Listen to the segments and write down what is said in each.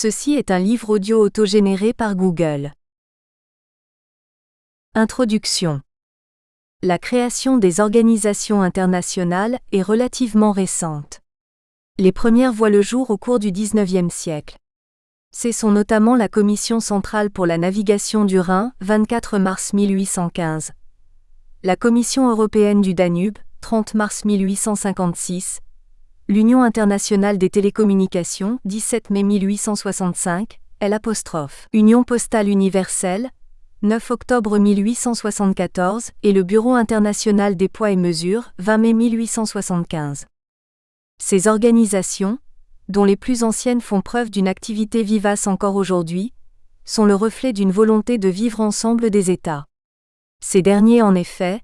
Ceci est un livre audio autogénéré par Google. Introduction. La création des organisations internationales est relativement récente. Les premières voient le jour au cours du XIXe siècle. Ce sont notamment la Commission centrale pour la navigation du Rhin, 24 mars 1815. La Commission européenne du Danube, 30 mars 1856. L'Union internationale des télécommunications, 17 mai 1865, Union postale universelle, 9 octobre 1874, et le Bureau international des poids et mesures, 20 mai 1875. Ces organisations, dont les plus anciennes font preuve d'une activité vivace encore aujourd'hui, sont le reflet d'une volonté de vivre ensemble des États. Ces derniers, en effet,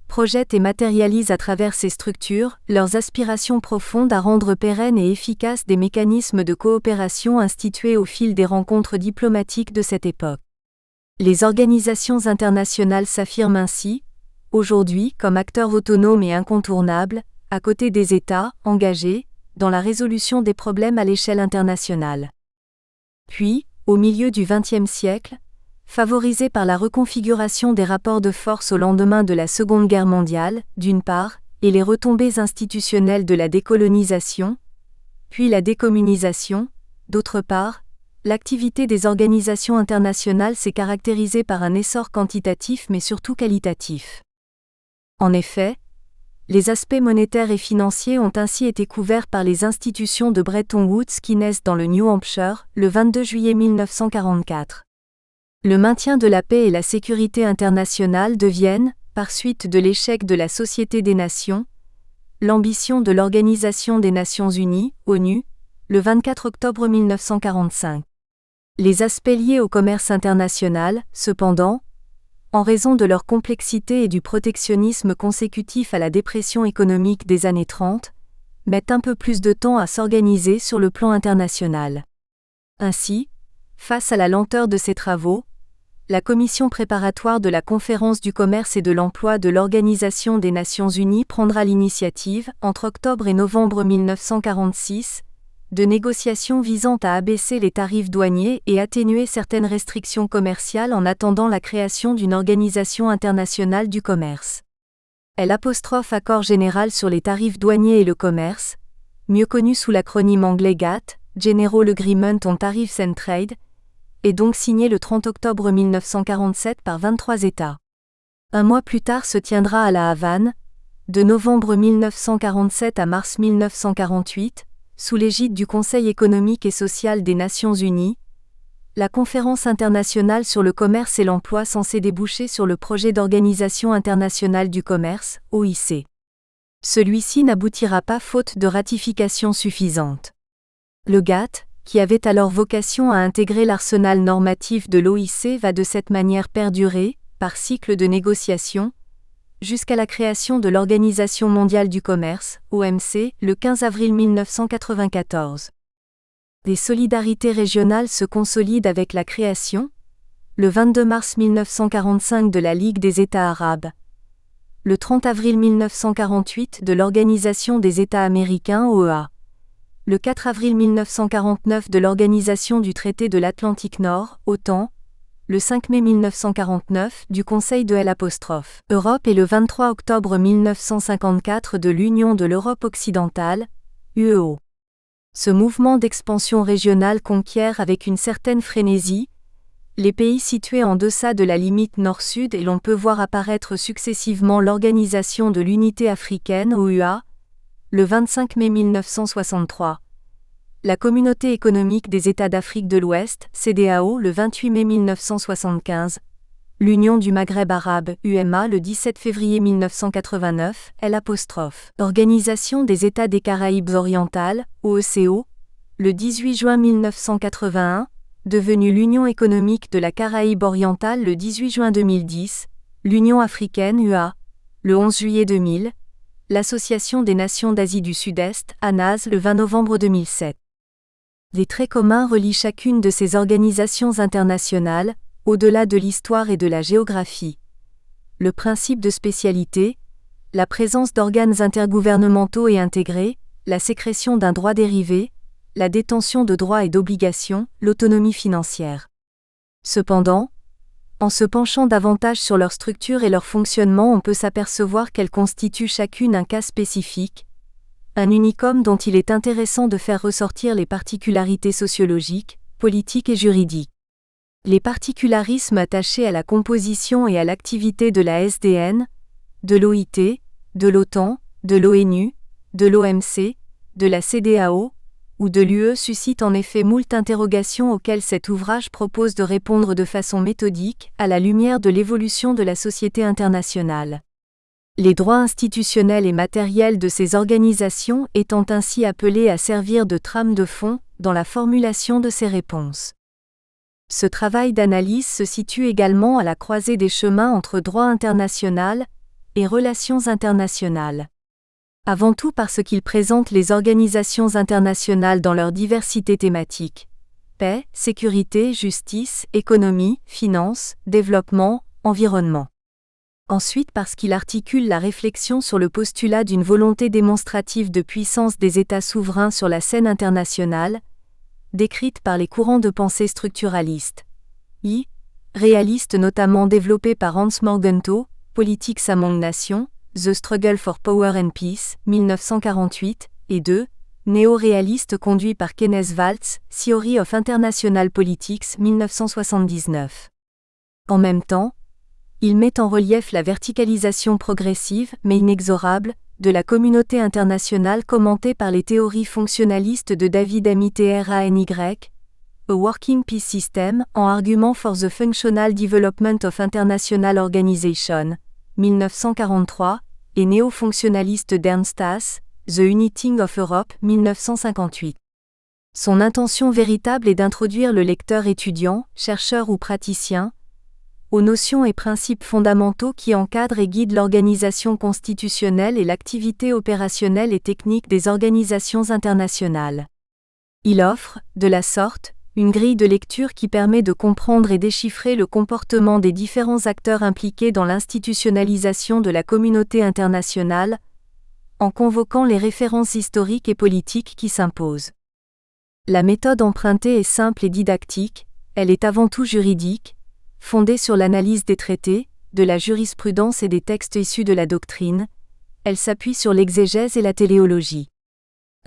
projettent et matérialisent à travers ces structures leurs aspirations profondes à rendre pérennes et efficaces des mécanismes de coopération institués au fil des rencontres diplomatiques de cette époque. Les organisations internationales s'affirment ainsi, aujourd'hui, comme acteurs autonomes et incontournables, à côté des États, engagés dans la résolution des problèmes à l'échelle internationale. Puis, au milieu du XXe siècle, favorisés par la reconfiguration des rapports de force au lendemain de la Seconde Guerre mondiale, d'une part, et les retombées institutionnelles de la décolonisation, puis la décommunisation, d'autre part, l'activité des organisations internationales s'est caractérisée par un essor quantitatif mais surtout qualitatif. En effet, les aspects monétaires et financiers ont ainsi été couverts par les institutions de Bretton Woods qui naissent dans le New Hampshire, le 22 juillet 1944. Le maintien de la paix et la sécurité internationale deviennent, par suite de l'échec de la Société des Nations, l'ambition de l'Organisation des Nations Unies, ONU, le 24 octobre 1945. Les aspects liés au commerce international, cependant, en raison de leur complexité et du protectionnisme consécutif à la dépression économique des années 30, mettent un peu plus de temps à s'organiser sur le plan international. Ainsi, face à la lenteur de ces travaux, la commission préparatoire de la Conférence du commerce et de l'emploi de l'Organisation des Nations Unies prendra l'initiative, entre octobre et novembre 1946, de négociations visant à abaisser les tarifs douaniers et atténuer certaines restrictions commerciales en attendant la création d'une organisation internationale du commerce. Accord général sur les tarifs douaniers et le commerce, mieux connu sous l'acronyme anglais GATT, General Agreement on Tariffs and Trade, est donc signé le 30 octobre 1947 par 23 États. Un mois plus tard se tiendra à La Havane, de novembre 1947 à mars 1948, sous l'égide du Conseil économique et social des Nations Unies, la Conférence internationale sur le commerce et l'emploi censée déboucher sur le projet d'Organisation internationale du commerce, OIC. Celui-ci n'aboutira pas faute de ratification suffisante. Le GATT, qui avait alors vocation à intégrer l'arsenal normatif de l'OIC, va de cette manière perdurer, par cycle de négociation, jusqu'à la création de l'Organisation mondiale du commerce, OMC, le 15 avril 1994. Les solidarités régionales se consolident avec la création, le 22 mars 1945 de la Ligue des États arabes, le 30 avril 1948 de l'Organisation des États américains OEA, le 4 avril 1949 de l'Organisation du traité de l'Atlantique Nord, OTAN, le 5 mai 1949 du Conseil de l'Europe et le 23 octobre 1954 de l'Union de l'Europe occidentale, UEO. Ce mouvement d'expansion régionale conquiert avec une certaine frénésie les pays situés en deçà de la limite nord-sud et l'on peut voir apparaître successivement l'Organisation de l'Unité africaine OUA, le 25 mai 1963. La Communauté économique des États d'Afrique de l'Ouest, CEDEAO, le 28 mai 1975. L'Union du Maghreb arabe, UMA, le 17 février 1989. Organisation des États des Caraïbes orientales, OECO, le 18 juin 1981. Devenue l'Union économique de la Caraïbe orientale le 18 juin 2010. L'Union africaine, UA, le 11 juillet 2000. L'Association des Nations d'Asie du Sud-Est, ANAS, le 20 novembre 2007. Des traits communs relient chacune de ces organisations internationales, au-delà de l'histoire et de la géographie. Le principe de spécialité, la présence d'organes intergouvernementaux et intégrés, la sécrétion d'un droit dérivé, la détention de droits et d'obligations, l'autonomie financière. Cependant, en se penchant davantage sur leur structure et leur fonctionnement, on peut s'apercevoir qu'elles constituent chacune un cas spécifique, un unicum dont il est intéressant de faire ressortir les particularités sociologiques, politiques et juridiques. Les particularismes attachés à la composition et à l'activité de la SDN, de l'OIT, de l'OTAN, de l'ONU, de l'OMC, de la CEDEAO ou de l'UE suscitent en effet moult interrogations auxquelles cet ouvrage propose de répondre de façon méthodique, à la lumière de l'évolution de la société internationale. Les droits institutionnels et matériels de ces organisations étant ainsi appelés à servir de trame de fond dans la formulation de ces réponses. Ce travail d'analyse se situe également à la croisée des chemins entre droit international et relations internationales. Avant tout parce qu'il présente les organisations internationales dans leur diversité thématique: paix, sécurité, justice, économie, finance, développement, environnement. Ensuite parce qu'il articule la réflexion sur le postulat d'une volonté démonstrative de puissance des États souverains sur la scène internationale, décrite par les courants de pensée structuralistes, réalistes notamment développés par Hans Morgenthau, Politics Among Nations, The Struggle for Power and Peace, 1948, et néo-réalistes conduits par Kenneth Waltz, Theory of International Politics, 1979. En même temps, il met en relief la verticalisation progressive, mais inexorable, de la communauté internationale commentée par les théories fonctionnalistes de David Mitray, A Working Peace System, en argument for the Functional Development of International Organization, 1943, et néo-fonctionnaliste d'Ernst Haas, The Uniting of Europe, 1958. Son intention véritable est d'introduire le lecteur étudiant, chercheur ou praticien, aux notions et principes fondamentaux qui encadrent et guident l'organisation constitutionnelle et l'activité opérationnelle et technique des organisations internationales. Il offre, de la sorte, une grille de lecture qui permet de comprendre et déchiffrer le comportement des différents acteurs impliqués dans l'institutionnalisation de la communauté internationale, en convoquant les références historiques et politiques qui s'imposent. La méthode empruntée est simple et didactique, elle est avant tout juridique, fondée sur l'analyse des traités, de la jurisprudence et des textes issus de la doctrine, elle s'appuie sur l'exégèse et la téléologie.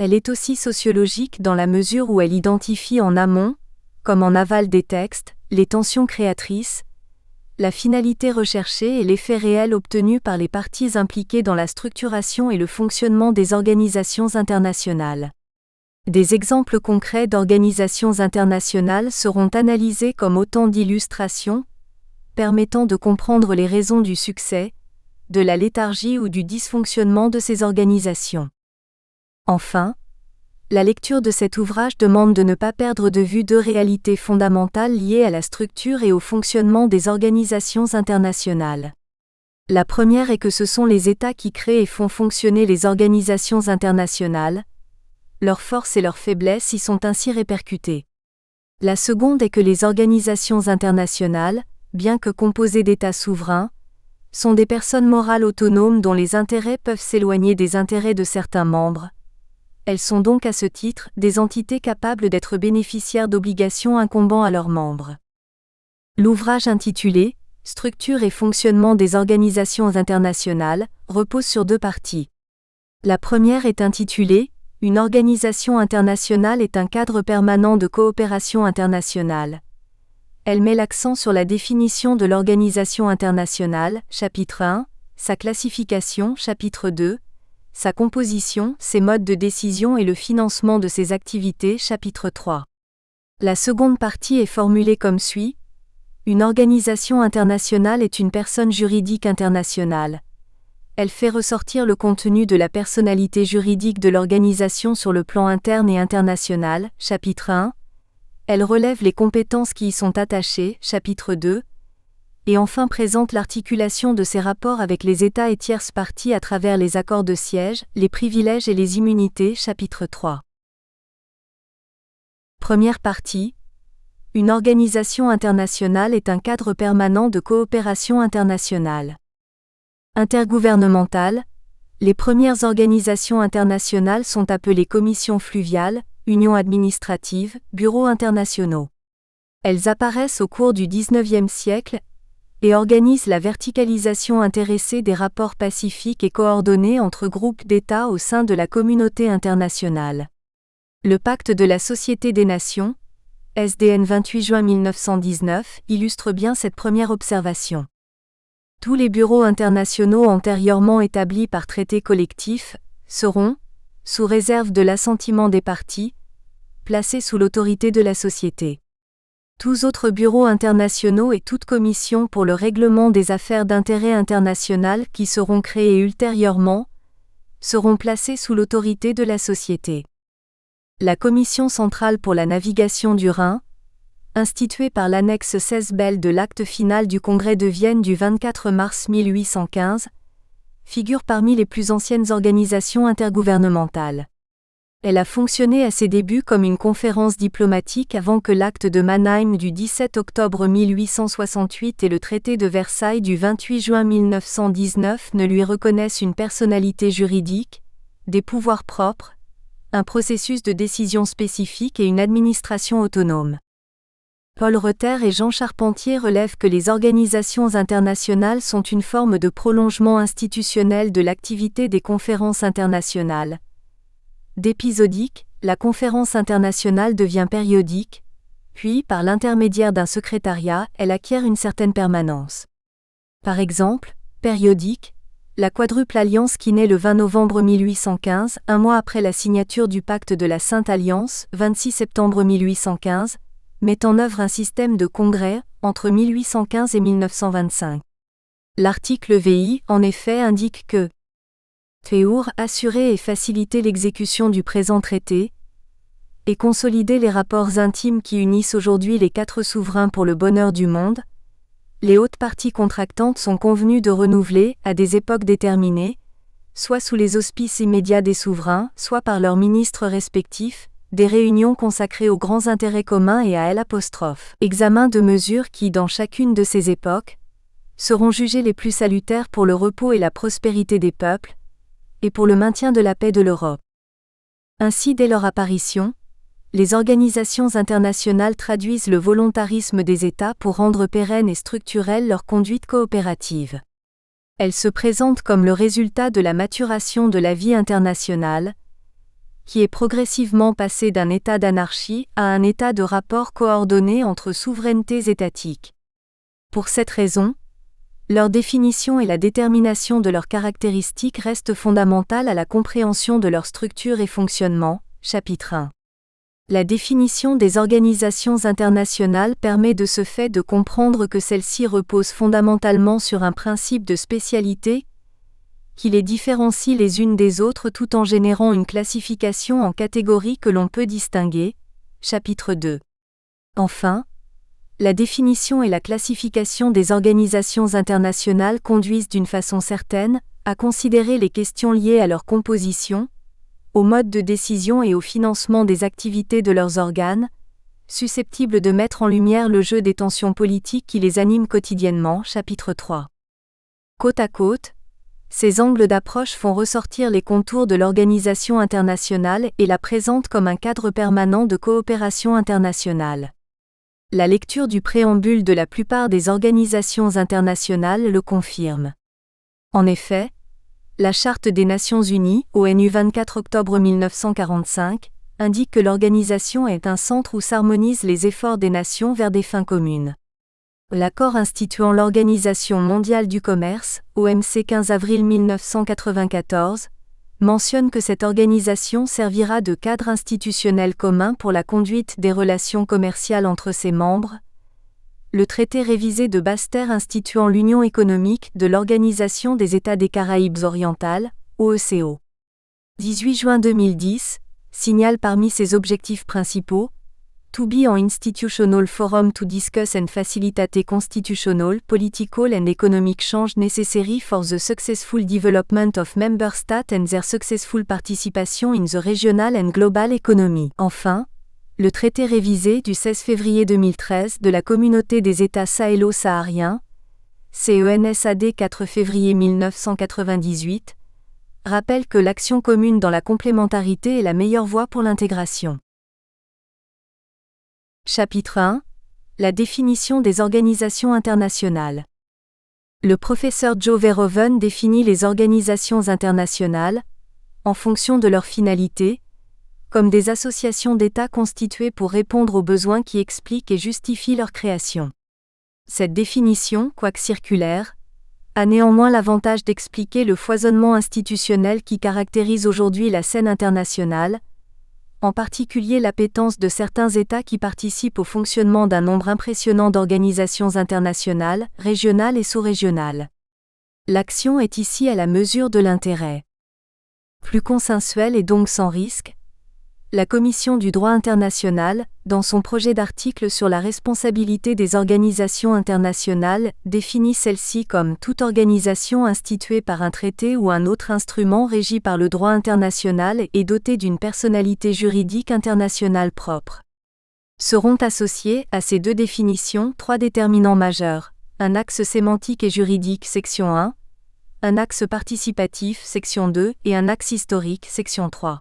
Elle est aussi sociologique dans la mesure où elle identifie en amont, comme en aval des textes, les tensions créatrices, la finalité recherchée et l'effet réel obtenu par les parties impliquées dans la structuration et le fonctionnement des organisations internationales. Des exemples concrets d'organisations internationales seront analysés comme autant d'illustrations, permettant de comprendre les raisons du succès, de la léthargie ou du dysfonctionnement de ces organisations. Enfin, la lecture de cet ouvrage demande de ne pas perdre de vue deux réalités fondamentales liées à la structure et au fonctionnement des organisations internationales. La première est que ce sont les États qui créent et font fonctionner les organisations internationales. Leurs forces et leurs faiblesses y sont ainsi répercutées. La seconde est que les organisations internationales, bien que composées d'États souverains, sont des personnes morales autonomes dont les intérêts peuvent s'éloigner des intérêts de certains membres. Elles sont donc à ce titre des entités capables d'être bénéficiaires d'obligations incombant à leurs membres. L'ouvrage intitulé « Structure et fonctionnement des organisations internationales » repose sur deux parties. La première est intitulée « Une organisation internationale est un cadre permanent de coopération internationale ». Elle met l'accent sur la définition de l'organisation internationale, chapitre 1, sa classification, chapitre 2, sa composition, ses modes de décision et le financement de ses activités, chapitre 3. La seconde partie est formulée comme suit. Une organisation internationale est une personne juridique internationale. Elle fait ressortir le contenu de la personnalité juridique de l'organisation sur le plan interne et international, chapitre 1. Elle relève les compétences qui y sont attachées, chapitre 2. Et enfin présente l'articulation de ses rapports avec les États et tierces parties à travers les accords de siège, les privilèges et les immunités, chapitre 3. Première partie. Une organisation internationale est un cadre permanent de coopération internationale. Intergouvernementale, Les premières organisations internationales sont appelées commissions fluviales, unions administratives, bureaux internationaux. Elles apparaissent au cours du XIXe siècle et organisent la verticalisation intéressée des rapports pacifiques et coordonnés entre groupes d'États au sein de la communauté internationale. Le Pacte de la Société des Nations, SDN 28 juin 1919, illustre bien cette première observation. Tous les bureaux internationaux antérieurement établis par traité collectif seront, sous réserve de l'assentiment des parties, placés sous l'autorité de la Société. Tous autres bureaux internationaux et toute commission pour le règlement des affaires d'intérêt international qui seront créés ultérieurement seront placés sous l'autorité de la Société. La Commission centrale pour la navigation du Rhin, instituée par l'annexe 16 Bell de l'acte final du Congrès de Vienne du 24 mars 1815, figure parmi les plus anciennes organisations intergouvernementales. Elle a fonctionné à ses débuts comme une conférence diplomatique avant que l'acte de Mannheim du 17 octobre 1868 et le traité de Versailles du 28 juin 1919 ne lui reconnaissent une personnalité juridique, des pouvoirs propres, un processus de décision spécifique et une administration autonome. Paul Reuter et Jean Charpentier relèvent que les organisations internationales sont une forme de prolongement institutionnel de l'activité des conférences internationales. D'épisodique, la conférence internationale devient périodique, puis, par l'intermédiaire d'un secrétariat, elle acquiert une certaine permanence. Par exemple, périodique, la quadruple alliance qui naît le 20 novembre 1815, un mois après la signature du pacte de la Sainte Alliance, 26 septembre 1815, met en œuvre un système de congrès entre 1815 et 1925. L'article VI, en effet, indique que pour assurer et faciliter l'exécution du présent traité, et consolider les rapports intimes qui unissent aujourd'hui les 4 souverains pour le bonheur du monde, les hautes parties contractantes sont convenues de renouveler, à des époques déterminées, soit sous les auspices immédiats des souverains, soit par leurs ministres respectifs, des réunions consacrées aux grands intérêts communs et à examen de mesures qui, dans chacune de ces époques, seront jugées les plus salutaires pour le repos et la prospérité des peuples, et pour le maintien de la paix de l'Europe. Ainsi, dès leur apparition, les organisations internationales traduisent le volontarisme des États pour rendre pérenne et structurelle leur conduite coopérative. Elles se présentent comme le résultat de la maturation de la vie internationale, qui est progressivement passée d'un état d'anarchie à un état de rapport coordonné entre souverainetés étatiques. Pour cette raison, leur définition et la détermination de leurs caractéristiques restent fondamentales à la compréhension de leur structure et fonctionnement. Chapitre 1. La définition des organisations internationales permet de ce fait de comprendre que celles-ci reposent fondamentalement sur un principe de spécialité qui les différencie les unes des autres tout en générant une classification en catégories que l'on peut distinguer. Chapitre 2. Enfin, la définition et la classification des organisations internationales conduisent d'une façon certaine à considérer les questions liées à leur composition, au mode de décision et au financement des activités de leurs organes, susceptibles de mettre en lumière le jeu des tensions politiques qui les animent quotidiennement. Chapitre 3. Côte à côte, ces angles d'approche font ressortir les contours de l'organisation internationale et la présentent comme un cadre permanent de coopération internationale. La lecture du préambule de la plupart des organisations internationales le confirme. En effet, la Charte des Nations Unies, ONU 24 octobre 1945, indique que l'organisation est un centre où s'harmonisent les efforts des nations vers des fins communes. L'accord instituant l'Organisation mondiale du commerce, OMC 15 avril 1994, mentionne que cette organisation servira de cadre institutionnel commun pour la conduite des relations commerciales entre ses membres. Le traité révisé de Basse-Terre instituant l'Union économique de l'Organisation des États des Caraïbes orientales, OECO. 18 juin 2010, signale parmi ses objectifs principaux To be an institutional forum to discuss and facilitate constitutional, political and economic change necessary for the successful development of member states and their successful participation in the regional and global economy. Enfin, le traité révisé du 16 février 2013 de la Communauté des États sahélo-sahariens, CENSAD 4 février 1998, rappelle que l'action commune dans la complémentarité est la meilleure voie pour l'intégration. Chapitre 1. La définition des organisations internationales. Le professeur Joe Verhoeven définit les organisations internationales, en fonction de leur finalité, comme des associations d'États constituées pour répondre aux besoins qui expliquent et justifient leur création. Cette définition, quoique circulaire, a néanmoins l'avantage d'expliquer le foisonnement institutionnel qui caractérise aujourd'hui la scène internationale, en particulier l'appétence de certains États qui participent au fonctionnement d'un nombre impressionnant d'organisations internationales, régionales et sous-régionales. L'action est ici à la mesure de l'intérêt. Plus consensuelle et donc sans risque, la Commission du droit international, dans son projet d'article sur la responsabilité des organisations internationales, définit celle-ci comme toute organisation instituée par un traité ou un autre instrument régi par le droit international et dotée d'une personnalité juridique internationale propre. Seront associés à ces deux définitions 3 déterminants majeurs: un axe sémantique et juridique section 1, un axe participatif section 2 et un axe historique section 3.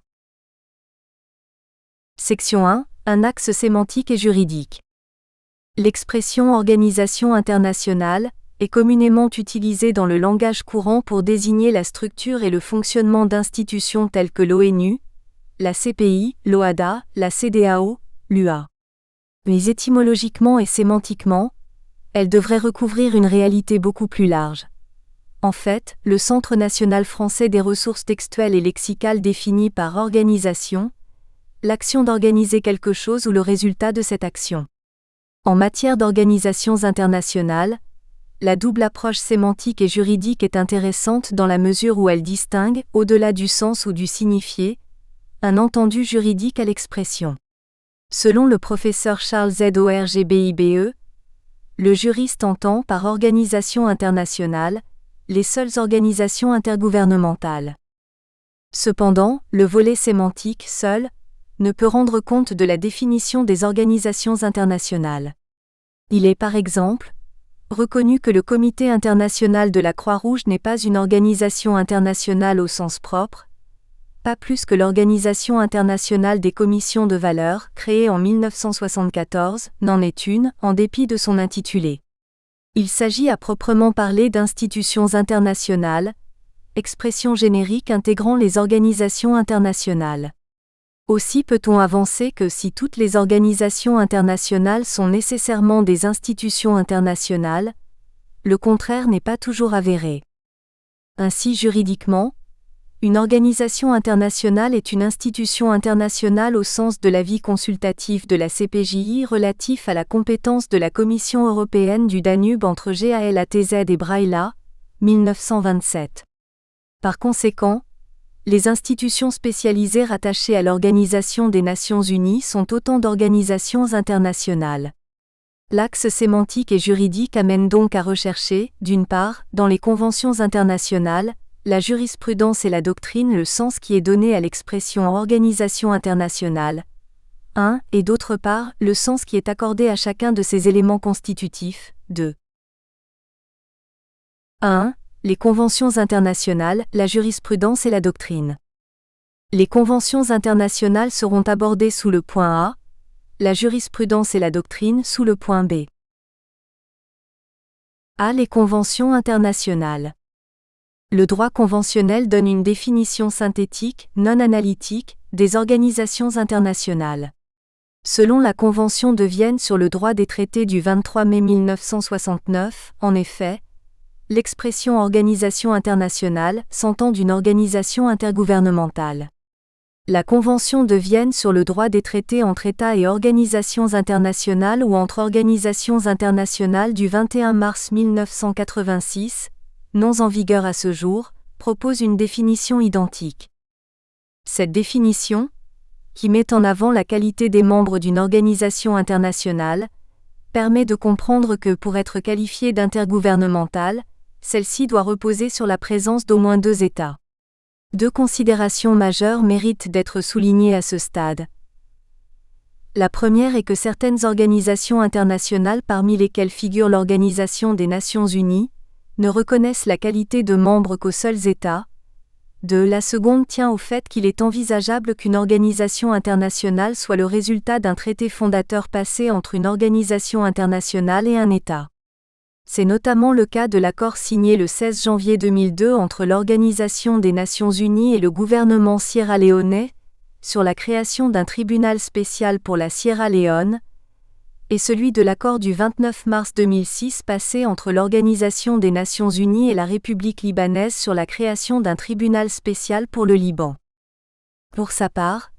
Section 1. Un axe sémantique et juridique. L'expression organisation internationale est communément utilisée dans le langage courant pour désigner la structure et le fonctionnement d'institutions telles que l'ONU, la CPI, l'OADA, la CEDEAO, l'UA. Mais étymologiquement et sémantiquement, elle devrait recouvrir une réalité beaucoup plus large. En fait, le Centre national français des ressources textuelles et lexicales définit par organisation l'action d'organiser quelque chose ou le résultat de cette action. En matière d'organisations internationales, la double approche sémantique et juridique est intéressante dans la mesure où elle distingue, au-delà du sens ou du signifié, un entendu juridique à l'expression. Selon le professeur Charles Zorgbibe, le juriste entend par organisation internationale les seules organisations intergouvernementales. Cependant, le volet sémantique seul ne peut rendre compte de la définition des organisations internationales. Il est par exemple reconnu que le Comité international de la Croix-Rouge n'est pas une organisation internationale au sens propre, pas plus que l'Organisation internationale des commissions de valeurs, créée en 1974, n'en est une, en dépit de son intitulé. Il s'agit à proprement parler d'institutions internationales, expression générique intégrant les organisations internationales. Aussi peut-on avancer que si toutes les organisations internationales sont nécessairement des institutions internationales, le contraire n'est pas toujours avéré. Ainsi juridiquement, une organisation internationale est une institution internationale au sens de l'avis consultatif de la CPJI relatif à la compétence de la Commission européenne du Danube entre GALATZ et Braila, 1927. Par conséquent, les institutions spécialisées rattachées à l'Organisation des Nations Unies sont autant d'organisations internationales. L'axe sémantique et juridique amène donc à rechercher, d'une part, dans les conventions internationales, la jurisprudence et la doctrine le sens qui est donné à l'expression organisation internationale, 1, et d'autre part, le sens qui est accordé à chacun de ces éléments constitutifs, 2. 1. Les conventions internationales, la jurisprudence et la doctrine. Les conventions internationales seront abordées sous le point A, la jurisprudence et la doctrine sous le point B. A. Les conventions internationales. Le droit conventionnel donne une définition synthétique, non analytique, des organisations internationales. Selon la Convention de Vienne sur le droit des traités du 23 mai 1969, en effet, l'expression organisation internationale s'entend d'une organisation intergouvernementale. La Convention de Vienne sur le droit des traités entre États et organisations internationales ou entre organisations internationales du 21 mars 1986, non en vigueur à ce jour, propose une définition identique. Cette définition, qui met en avant la qualité des membres d'une organisation internationale, permet de comprendre que pour être qualifiée d'intergouvernementale, celle-ci doit reposer sur la présence d'au moins 2 États. 2 considérations majeures méritent d'être soulignées à ce stade. La première est que certaines organisations internationales parmi lesquelles figure l'Organisation des Nations Unies, ne reconnaissent la qualité de membre qu'aux seuls États, 2. La seconde tient au fait qu'il est envisageable qu'une organisation internationale soit le résultat d'un traité fondateur passé entre une organisation internationale et un État. C'est notamment le cas de l'accord signé le 16 janvier 2002 entre l'Organisation des Nations Unies et le gouvernement sierra-léonais, sur la création d'un tribunal spécial pour la Sierra Leone, et celui de l'accord du 29 mars 2006 passé entre l'Organisation des Nations Unies et la République libanaise sur la création d'un tribunal spécial pour le Liban. Pour sa part,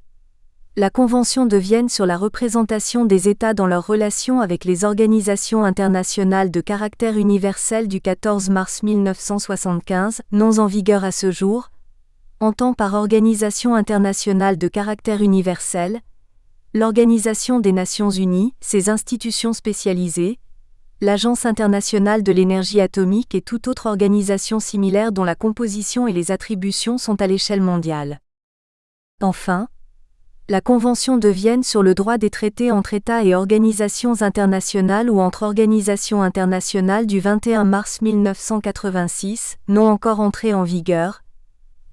la Convention de Vienne sur la représentation des États dans leurs relations avec les organisations internationales de caractère universel du 14 mars 1975, non en vigueur à ce jour, entend par organisation internationale de caractère universel l'Organisation des Nations Unies, ses institutions spécialisées, l'Agence internationale de l'énergie atomique et toute autre organisation similaire dont la composition et les attributions sont à l'échelle mondiale. Enfin, la Convention de Vienne sur le droit des traités entre États et organisations internationales ou entre organisations internationales du 21 mars 1986, non encore entrée en vigueur,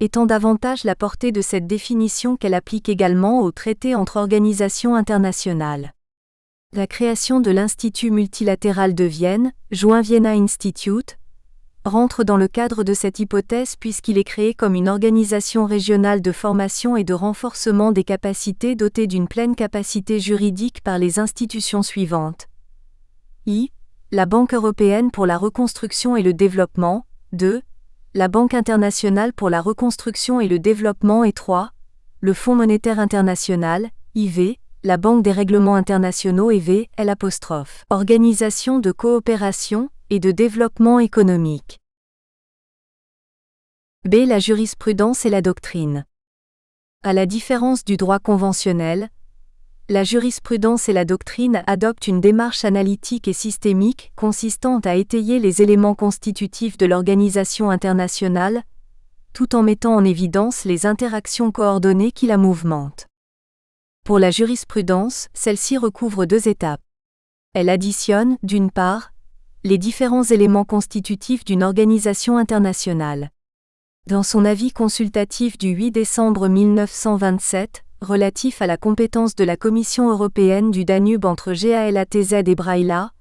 étend davantage la portée de cette définition qu'elle applique également aux traités entre organisations internationales. La création de l'Institut multilatéral de Vienne, joint Vienna Institute, rentre dans le cadre de cette hypothèse puisqu'il est créé comme une organisation régionale de formation et de renforcement des capacités dotée d'une pleine capacité juridique par les institutions suivantes. I. La Banque européenne pour la reconstruction et le développement. 2. La Banque internationale pour la reconstruction et le développement et 3. Le Fonds monétaire international, IV, la Banque des règlements internationaux EV, L'. Organisation de coopération et de développement économique. B. La jurisprudence et la doctrine. À la différence du droit conventionnel, la jurisprudence et la doctrine adoptent une démarche analytique et systémique consistant à étayer les éléments constitutifs de l'organisation internationale, tout en mettant en évidence les interactions coordonnées qui la mouvementent. Pour la jurisprudence, celle-ci recouvre deux étapes. Elle additionne, d'une part, les différents éléments constitutifs d'une organisation internationale. Dans son avis consultatif du 8 décembre 1927, relatif à la compétence de la Commission européenne du Danube entre GALATZ et Braila,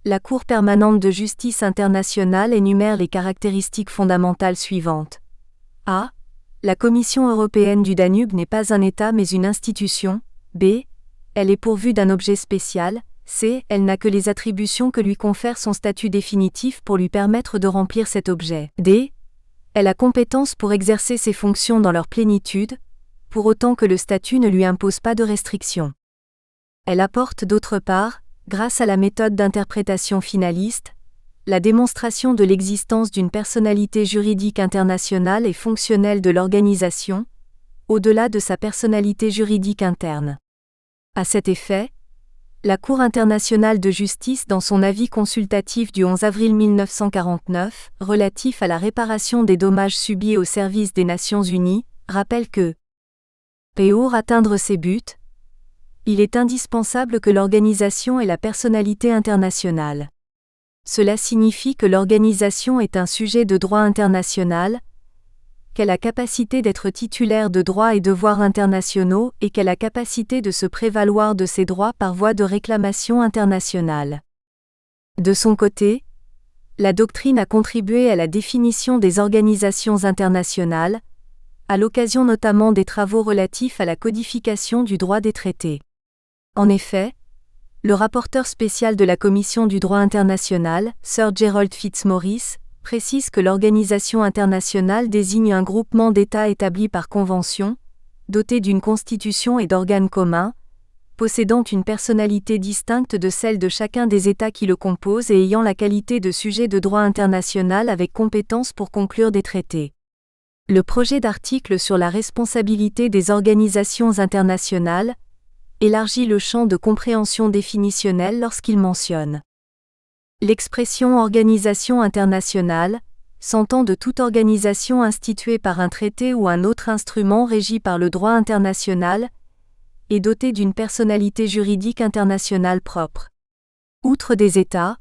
la Cour permanente de justice internationale énumère les caractéristiques fondamentales suivantes. A. La Commission européenne du Danube n'est pas un État mais une institution. B. Elle est pourvue d'un objet spécial. C. Elle n'a que les attributions que lui confère son statut définitif pour lui permettre de remplir cet objet. D. Elle a compétence pour exercer ses fonctions dans leur plénitude, pour autant que le statut ne lui impose pas de restrictions. Elle apporte d'autre part, grâce à la méthode d'interprétation finaliste, la démonstration de l'existence d'une personnalité juridique internationale et fonctionnelle de l'organisation, au-delà de sa personnalité juridique interne. À cet effet, la Cour internationale de justice dans son avis consultatif du 11 avril 1949, relatif à la réparation des dommages subis au service des Nations Unies, rappelle que pour atteindre ses buts, il est indispensable que l'organisation ait la personnalité internationale. Cela signifie que l'organisation est un sujet de droit international, qu'elle a capacité d'être titulaire de droits et devoirs internationaux et qu'elle a capacité de se prévaloir de ses droits par voie de réclamation internationale. De son côté, la doctrine a contribué à la définition des organisations internationales, à l'occasion notamment des travaux relatifs à la codification du droit des traités. En effet, le rapporteur spécial de la Commission du droit international, Sir Gerald Fitzmaurice, précise que l'organisation internationale désigne un groupement d'États établi par convention, doté d'une constitution et d'organes communs, possédant une personnalité distincte de celle de chacun des États qui le composent et ayant la qualité de sujet de droit international avec compétence pour conclure des traités. Le projet d'article sur la responsabilité des organisations internationales élargit le champ de compréhension définitionnelle lorsqu'il mentionne l'expression organisation internationale, s'entend de toute organisation instituée par un traité ou un autre instrument régi par le droit international et dotée d'une personnalité juridique internationale propre. Outre des États,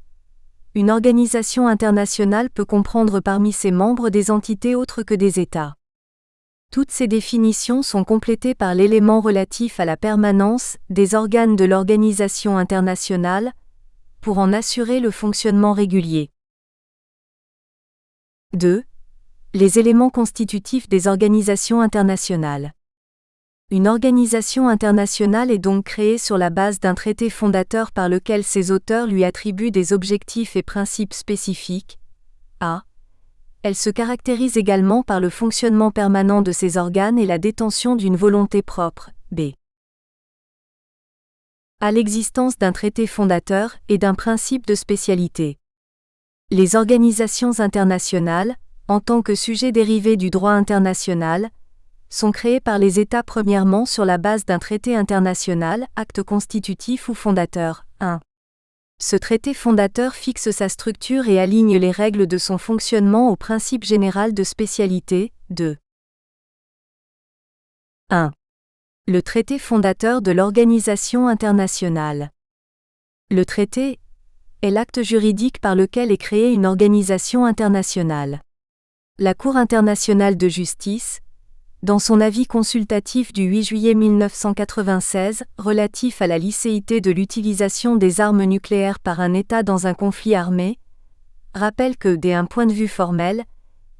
une organisation internationale peut comprendre parmi ses membres des entités autres que des États. Toutes ces définitions sont complétées par l'élément relatif à la permanence des organes de l'organisation internationale, pour en assurer le fonctionnement régulier. 2. Les éléments constitutifs des organisations internationales. Une organisation internationale est donc créée sur la base d'un traité fondateur par lequel ses auteurs lui attribuent des objectifs et principes spécifiques. A. Elle se caractérise également par le fonctionnement permanent de ses organes et la détention d'une volonté propre. B. À l'existence d'un traité fondateur et d'un principe de spécialité. Les organisations internationales, en tant que sujet dérivé du droit international, sont créées par les États premièrement sur la base d'un traité international, acte constitutif ou fondateur. 1. Ce traité fondateur fixe sa structure et aligne les règles de son fonctionnement au principe général de spécialité. 2. 1. Le traité fondateur de l'organisation internationale. Le traité est l'acte juridique par lequel est créée une organisation internationale. La Cour internationale de justice, dans son avis consultatif du 8 juillet 1996, relatif à la licéité de l'utilisation des armes nucléaires par un État dans un conflit armé, rappelle que, d'un point de vue formel,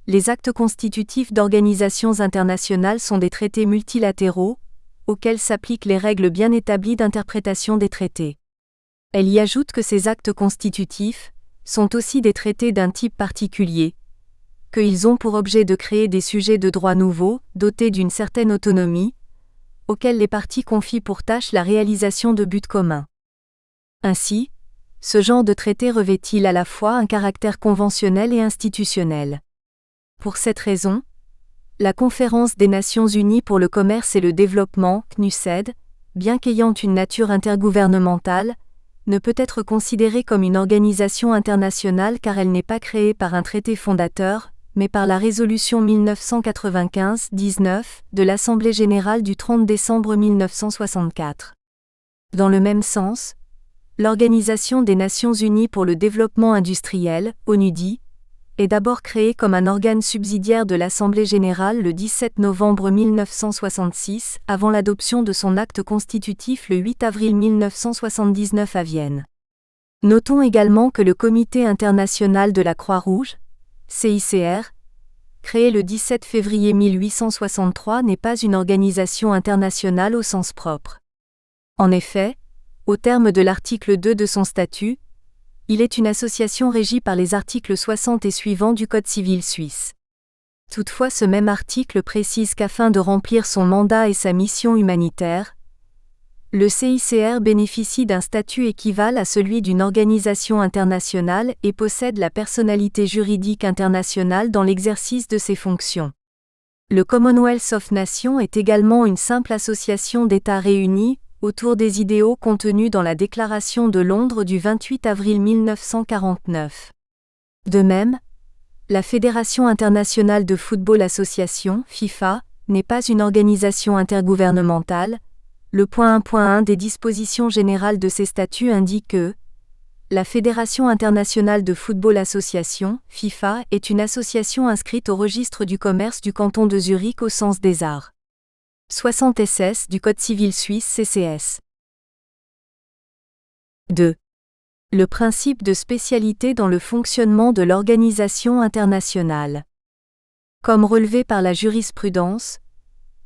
les actes constitutifs d'organisations internationales sont des traités multilatéraux, auxquels s'appliquent les règles bien établies d'interprétation des traités. Elle y ajoute que ces actes constitutifs sont aussi des traités d'un type particulier, qu'ils ont pour objet de créer des sujets de droit nouveaux, dotés d'une certaine autonomie, auxquels les parties confient pour tâche la réalisation de buts communs. Ainsi, ce genre de traité revêt-il à la fois un caractère conventionnel et institutionnel. Pour cette raison, la Conférence des Nations Unies pour le commerce et le développement, CNUSED, bien qu'ayant une nature intergouvernementale, ne peut être considérée comme une organisation internationale car elle n'est pas créée par un traité fondateur, mais par la résolution 1995-19 de l'Assemblée générale du 30 décembre 1964. Dans le même sens, l'Organisation des Nations Unies pour le développement industriel, ONUDI, est d'abord créée comme un organe subsidiaire de l'Assemblée générale le 17 novembre 1966, avant l'adoption de son acte constitutif le 8 avril 1979 à Vienne. Notons également que le Comité international de la Croix-Rouge, CICR, créé le 17 février 1863, n'est pas une organisation internationale au sens propre. En effet, au terme de l'article 2 de son statut, il est une association régie par les articles 60 et suivants du Code civil suisse. Toutefois, ce même article précise qu'afin de remplir son mandat et sa mission humanitaire, le CICR bénéficie d'un statut équivalent à celui d'une organisation internationale et possède la personnalité juridique internationale dans l'exercice de ses fonctions. Le Commonwealth of Nations est également une simple association d'États réunis autour des idéaux contenus dans la Déclaration de Londres du 28 avril 1949. De même, la Fédération internationale de football association, FIFA, n'est pas une organisation intergouvernementale. Le point 1.1 des dispositions générales de ces statuts indique que la Fédération internationale de football association, FIFA, est une association inscrite au registre du commerce du canton de Zurich au sens des arts. 60 SS du Code civil suisse CCS. 2. Le principe de spécialité dans le fonctionnement de l'organisation internationale. Comme relevé par la jurisprudence,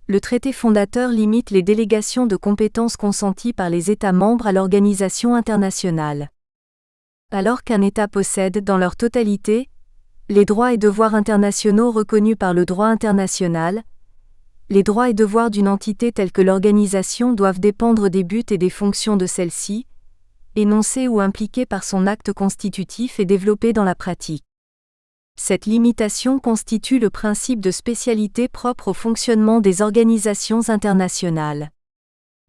le traité fondateur limite les délégations de compétences consenties par les États membres à l'organisation internationale. Alors qu'un État possède, dans leur totalité, les droits et devoirs internationaux reconnus par le droit international, les droits et devoirs d'une entité telle que l'organisation doivent dépendre des buts et des fonctions de celle-ci, énoncés ou impliqués par son acte constitutif et développés dans la pratique. Cette limitation constitue le principe de spécialité propre au fonctionnement des organisations internationales.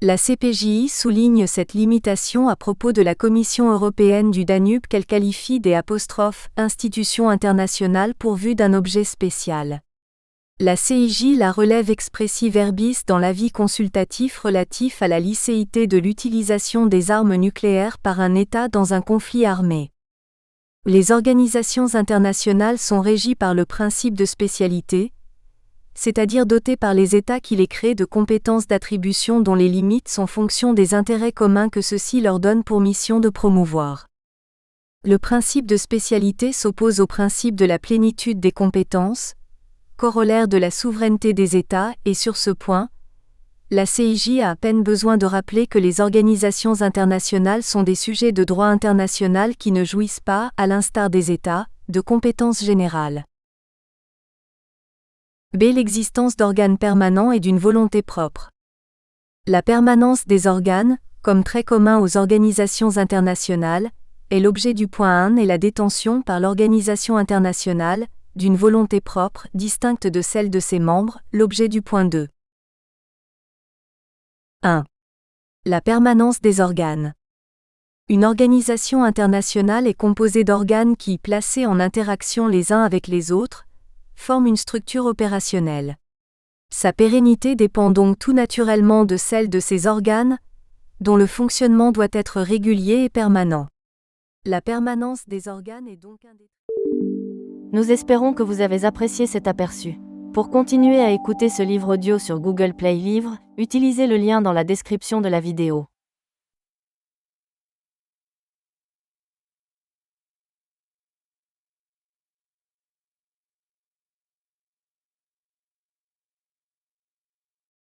La CPJI souligne cette limitation à propos de la Commission européenne du Danube qu'elle qualifie des « institutions internationales pourvues d'un objet spécial ». La CIJ la relève expressi verbis dans l'avis consultatif relatif à la licéité de l'utilisation des armes nucléaires par un État dans un conflit armé. Les organisations internationales sont régies par le principe de spécialité, c'est-à-dire doté par les États qui les créent de compétences d'attribution dont les limites sont fonction des intérêts communs que ceux-ci leur donnent pour mission de promouvoir. Le principe de spécialité s'oppose au principe de la plénitude des compétences, corollaire de la souveraineté des États, et sur ce point, la CIJ a à peine besoin de rappeler que les organisations internationales sont des sujets de droit international qui ne jouissent pas, à l'instar des États, de compétences générales. B. L'existence d'organes permanents et d'une volonté propre. La permanence des organes, comme trait commun aux organisations internationales, est l'objet du point 1 et la détention par l'organisation internationale, d'une volonté propre, distincte de celle de ses membres, l'objet du point 2. 1. La permanence des organes. Une organisation internationale est composée d'organes qui, placés en interaction les uns avec les autres, forment une structure opérationnelle. Sa pérennité dépend donc tout naturellement de celle de ces organes, dont le fonctionnement doit être régulier et permanent. La permanence des organes est donc un des... Nous espérons que vous avez apprécié cet aperçu. Pour continuer à écouter ce livre audio sur Google Play Livres, utilisez le lien dans la description de la vidéo.